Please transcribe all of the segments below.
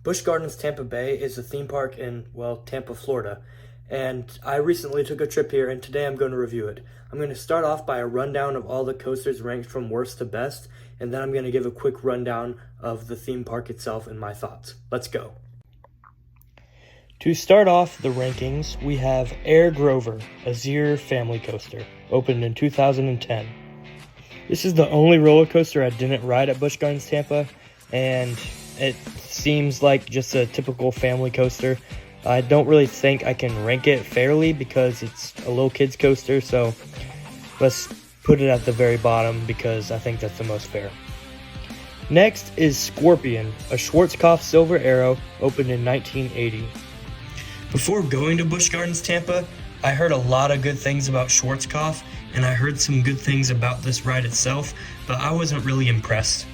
Busch Gardens Tampa Bay is a theme park in, well, Tampa, Florida. And I recently took a trip here, and today I'm going to review it. I'm going to start off by a rundown of all the coasters ranked from worst to best, and then I'm going to give a quick rundown of the theme park itself and my thoughts. Let's go. To start off the rankings, we have Air Grover, a Zero family coaster, opened in 2010. This is the only roller coaster I didn't ride at Busch Gardens Tampa, and it seems like just a typical family coaster. I don't really think I can rank it fairly because it's a little kid's coaster, so let's put it at the very bottom because I think that's the most fair. Next is Scorpion, a Schwarzkopf Silver Arrow, opened in 1980. Before going to Busch Gardens Tampa, I heard a lot of good things about Schwarzkopf, and I heard some good things about this ride itself, but I wasn't really impressed.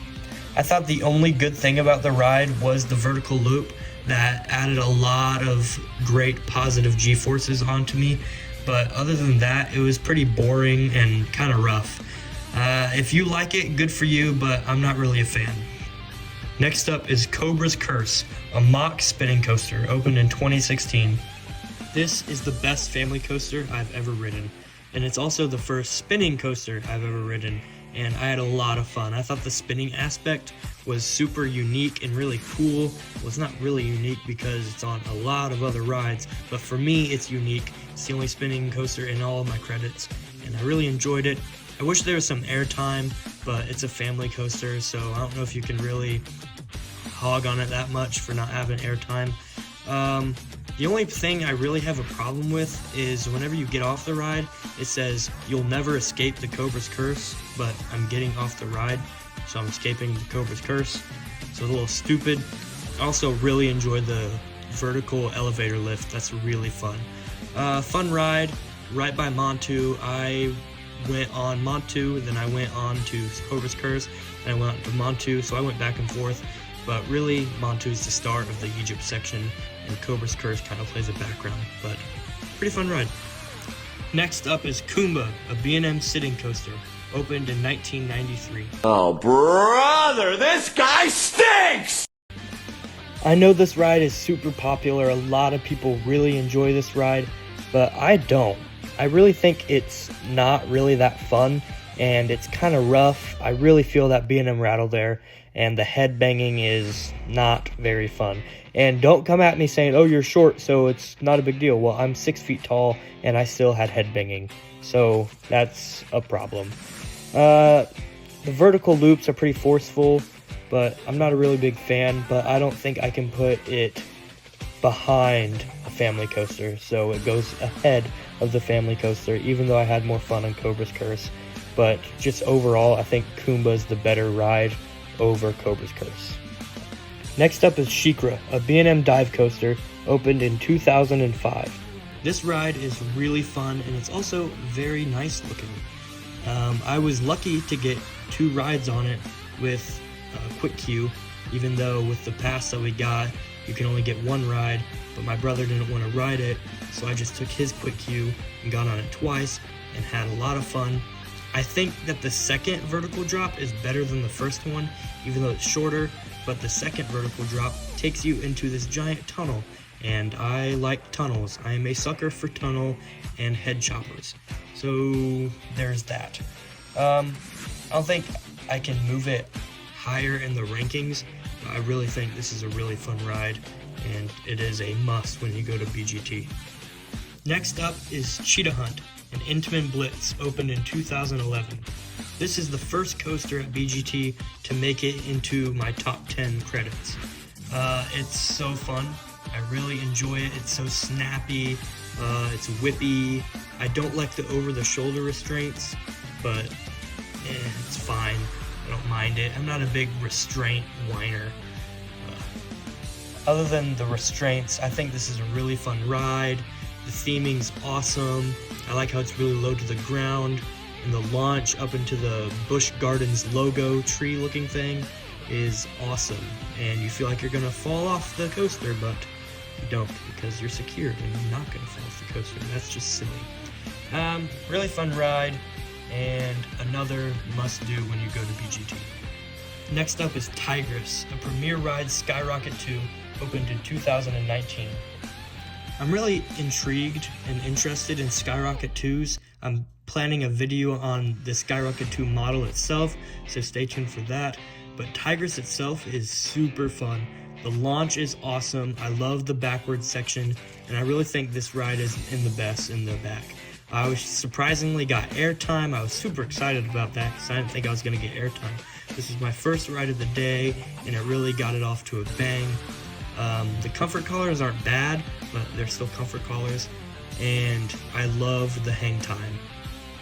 I thought the only good thing about the ride was the vertical loop that added a lot of great positive G-forces onto me, but other than that, it was pretty boring and kind of rough. If you like it, good for you, but I'm not really a fan. Next up is Cobra's Curse, a mock spinning coaster, opened in 2016. This is the best family coaster I've ever ridden, and it's also the first spinning coaster I've ever ridden, and I had a lot of fun. I thought the spinning aspect was super unique and really cool. Well, it's not really unique because it's on a lot of other rides, but for me, it's unique. It's the only spinning coaster in all of my credits, and I really enjoyed it. I wish there was some airtime, but it's a family coaster, so I don't know if you can really hog on it that much for not having airtime. The only thing I really have a problem with is whenever you get off the ride, it says you'll never escape the Cobra's Curse, but I'm getting off the ride, so I'm escaping the Cobra's Curse. So it's a little stupid. I also really enjoyed the vertical elevator lift. That's really fun. Fun ride, right by Montu. I went on Montu, then I went on to Cobra's Curse, and I went on to Montu, so I went back and forth. But really, Montu is the start of the Egypt section, and Cobra's Curse kind of plays a background, but pretty fun ride. Next up is Kumba, a B&M sitting coaster, opened in 1993. Oh, brother, this guy stinks! I know this ride is super popular. A lot of people really enjoy this ride, but I don't. I really think it's not really that fun, and it's kind of rough. I really feel that B&M rattle there, and the head banging is not very fun. And don't come at me saying, oh, you're short, so it's not a big deal. Well, I'm 6 feet tall, and I still had head banging, so that's a problem. The vertical loops are pretty forceful, but I'm not a really big fan, but I don't think I can put it behind a family coaster, so it goes ahead of the family coaster, even though I had more fun on Cobra's Curse. But just overall, I think Kumba's the better ride over Cobra's Curse. Next up is Shikra, a B&M dive coaster, opened in 2005. This ride is really fun, and it's also very nice looking. I was lucky to get 2 rides on it with Quick Queue, even though with the pass that we got, you can only get 1 ride, but my brother didn't want to ride it, so I just took his Quick Queue and got on it twice and had a lot of fun. I think that the second vertical drop is better than the first one, even though it's shorter, but the second vertical drop takes you into this giant tunnel, and I like tunnels. I am a sucker for tunnel and head choppers, so there's that. I don't think I can move it higher in the rankings, but I really think this is a really fun ride, and it is a must when you go to BGT. Next up is Cheetah Hunt, an Intamin Blitz, opened in 2011. This is the first coaster at BGT to make it into my top 10 credits. It's so fun. I really enjoy it. It's so snappy. It's whippy. I don't like the over-the-shoulder restraints, but it's fine. I don't mind it. I'm not a big restraint whiner. Other than the restraints, I think this is a really fun ride. The theming's awesome. I like how it's really low to the ground, and the launch up into the Busch Gardens logo tree looking thing is awesome. And you feel like you're gonna fall off the coaster, but you don't, because you're secured and you're not gonna fall off the coaster. That's just silly. Really fun ride, and another must do when you go to BGT. Next up is Tigress, a Premier Ride Skyrocket 2, opened in 2019. I'm really intrigued and interested in Skyrocket 2s. I'm planning a video on the Skyrocket 2 model itself, so stay tuned for that. But Tigris itself is super fun. The launch is awesome. I love the backwards section, and I really think this ride is in the back. I was surprisingly got airtime. I was super excited about that because I didn't think I was going to get airtime. This was my first ride of the day, and it really got it off to a bang. The comfort collars aren't bad, but they're still comfort collars, and I love the hang time.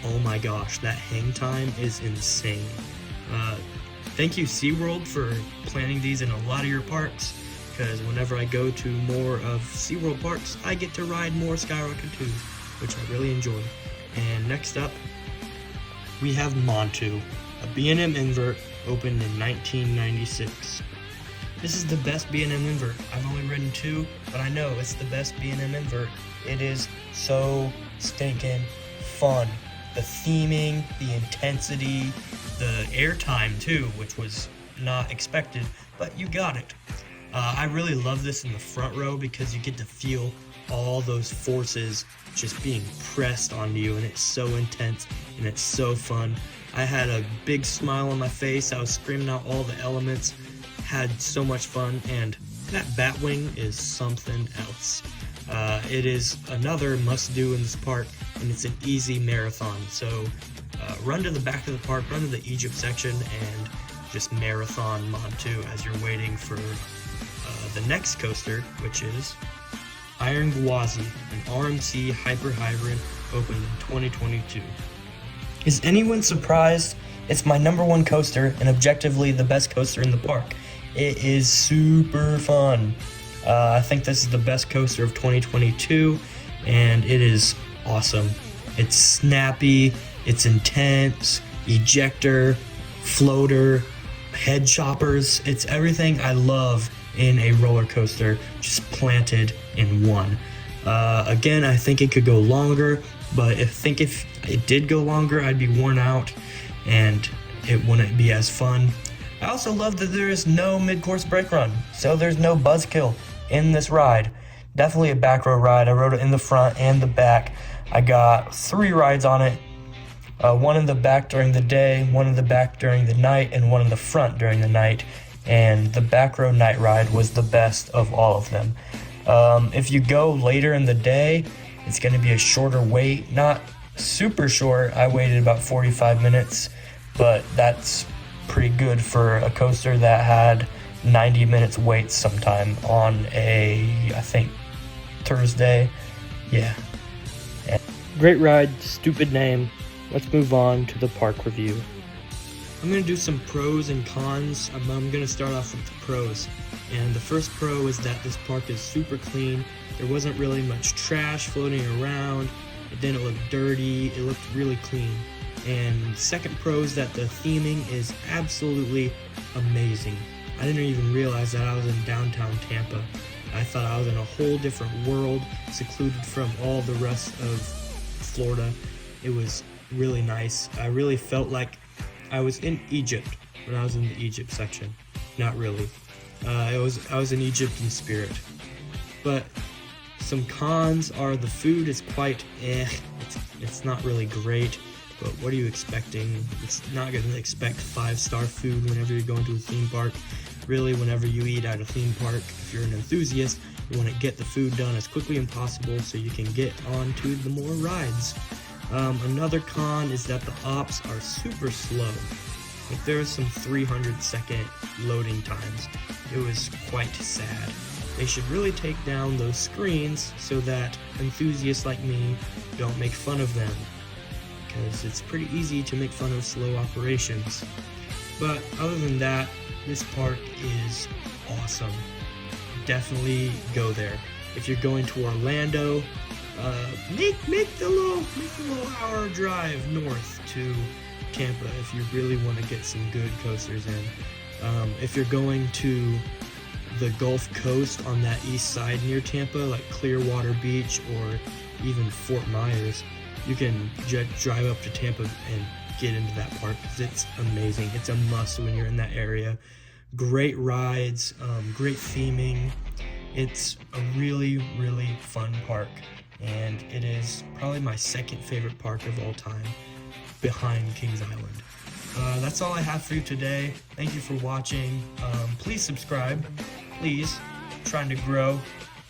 Oh my gosh, that hang time is insane. Thank you SeaWorld for planning these in a lot of your parks, because whenever I go to more of SeaWorld parks, I get to ride more Skyrocket 2s, which I really enjoy. And next up, we have Montu, a B&M invert opened in 1996. This is the best B&M invert. I've only ridden 2, but I know it's the best B&M invert. It is so stinking fun. The theming, the intensity, the airtime too, which was not expected, but you got it. I really love this in the front row because you get to feel all those forces just being pressed onto you, and it's so intense and it's so fun. I had a big smile on my face. I was screaming out all the elements, had so much fun, and that Batwing is something else. It is another must-do in this park, and it's an easy marathon. So run to the back of the park, run to the Egypt section, and just marathon Montu as you're waiting for the next coaster, which is Iron Gwazi, an RMC Hyper Hybrid, opened in 2022. Is anyone surprised? It's my #1 coaster and objectively the best coaster in the park. It is super fun. I think this is the best coaster of 2022, and it is awesome. It's snappy, it's intense, ejector, floater, head choppers. It's everything I love in a roller coaster, just planted in one. Again, I think it could go longer, but if it did go longer, I'd be worn out and it wouldn't be as fun. I also love that there is no mid-course brake run, so there's no buzzkill in this ride. Definitely a back row ride. I rode it in the front and the back. I got 3 rides on it. One in the back during the day, one in the back during the night, and one in the front during the night. And the back row night ride was the best of all of them. If you go later in the day, it's going to be a shorter wait. Not super short. I waited about 45 minutes, but that's pretty good for a coaster that had 90 minutes wait sometime on I think, Thursday. Yeah. Great ride, stupid name. Let's move on to the park review. I'm going to do some pros and cons. I'm going to start off with the pros. And the first pro is that this park is super clean. There wasn't really much trash floating around. It didn't look dirty. It looked really clean. And second pro is that the theming is absolutely amazing. I didn't even realize that I was in downtown Tampa. I thought I was in a whole different world, secluded from all the rest of Florida. It was really nice. I really felt like I was in Egypt when I was in the Egypt section. Not really. I was in Egypt in spirit. But some cons are the food is quite It's not really great. But what are you expecting? It's not going to expect 5-star food whenever you're going to a theme park. Really, whenever you eat at a theme park, if you're an enthusiast, you want to get the food done as quickly as possible so you can get on to the more rides. Another con is that the ops are super slow. Like, there are some 300-second loading times. It was quite sad. They should really take down those screens so that enthusiasts like me don't make fun of them, because it's pretty easy to make fun of slow operations. But other than that, this park is awesome. Definitely go there. If you're going to Orlando, make the little hour drive north to Tampa if you really want to get some good coasters in. If you're going to the Gulf Coast on that east side near Tampa, like Clearwater Beach or even Fort Myers, you can drive up to Tampa and get into that park because it's amazing. It's a must when you're in that area. Great rides, great theming. It's a really, really fun park, and it is probably my second favorite park of all time, behind Kings Island. That's all I have for you today. Thank you for watching. Please subscribe. Please. I'm trying to grow.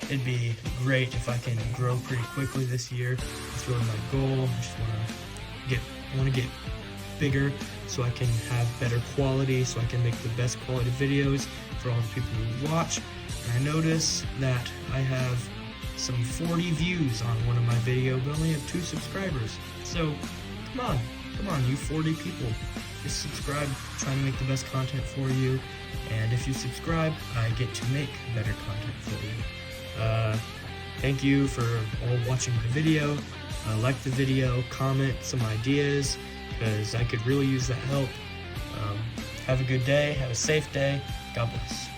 It'd be great if I can grow pretty quickly this year. That's really my goal. I want to get bigger so I can have better quality, so I can make the best quality videos for all the people who watch. And I notice that I have some 40 views on one of my videos, but only have 2 subscribers. So come on, you 40 people. Just subscribe. I'm trying to make the best content for you. And if you subscribe, I get to make better content for you. Thank you for all watching my video. Like the video, comment some ideas, because I could really use that help. Have a good day. Have a safe day. God bless.